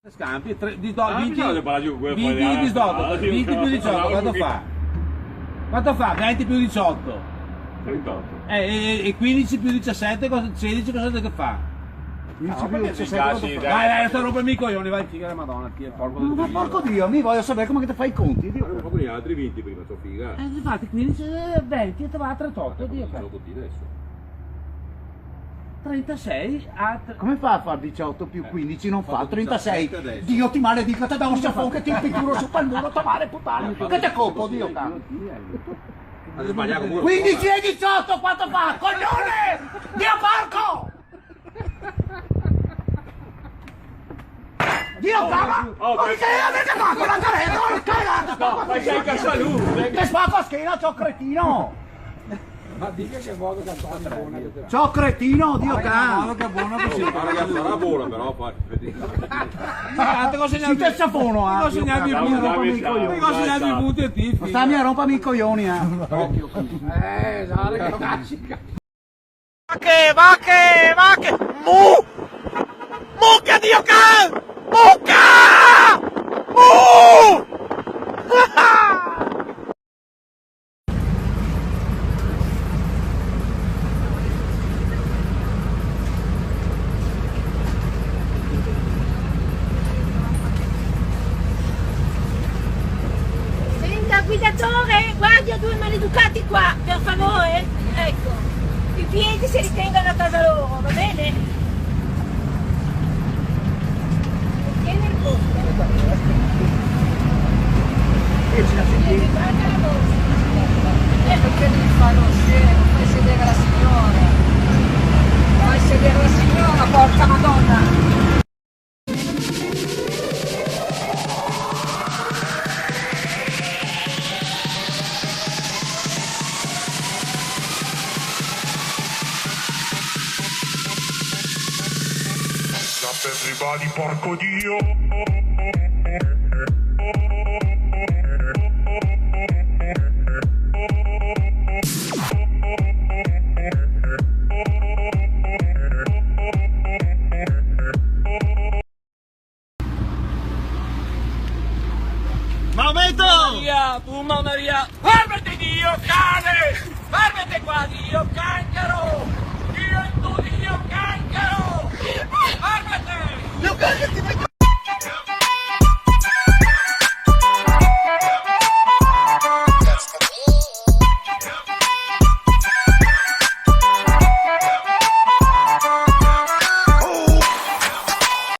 Scampi, di 20 più 18, 20 più 18, quanto fa? Quanto fa? 20 più 18? 38. E 15 più 17, 16 cosa che fa? 15 più 17. Vai, sta roba mica coglioni, vai, figa la madonna, ti è porco di Ma porco Dio, mi voglio sapere come che ti fai i conti. Ma con gli altri 20 prima, sto figa. Infatti 15, 20, te va a 38, Dio Sono tutti adesso. 36 a... Come fa a fare 18 più 15? Non fa 36. 17 adesso. Dio ti maledica, te da un schiaffone che ti impicciuro su quel muro, tomare puttana. Che te colpo, Dio caro. Hai sbagliato pure. 15 e 18 quanto fa? Coglione! Dio porco! Dio caro! Ma che avete fatto la caretta? Cagate! Ma sei Casalù! Che spacco a schiena, ciò cretino! Ma dica che modo che è buona. Ciò cretino, Dio caro! che buono così. Ma ragazzi, sarà buona però, Te Si te sciafono, Ti consegnavi i punti, ti consegnavi i punti e tifi. Stammi a rompami i coglioni, Sale che classica. Ma che! Mucca, Dio caro! Mucca! Senta, guidatore, guardi a due maleducati qua, per favore. Ecco, i piedi si ritengano a casa loro, va bene? Tieni il posto. Tieni, guarda la borsa. Perché devi fare lo scemo? Fai sedere la signora. Fai sedere la signora, porca madonna. Stop everybody, porco Dio! Momento! Maria, Maria, fermati Dio cane! Fermati qua Dio cancaro!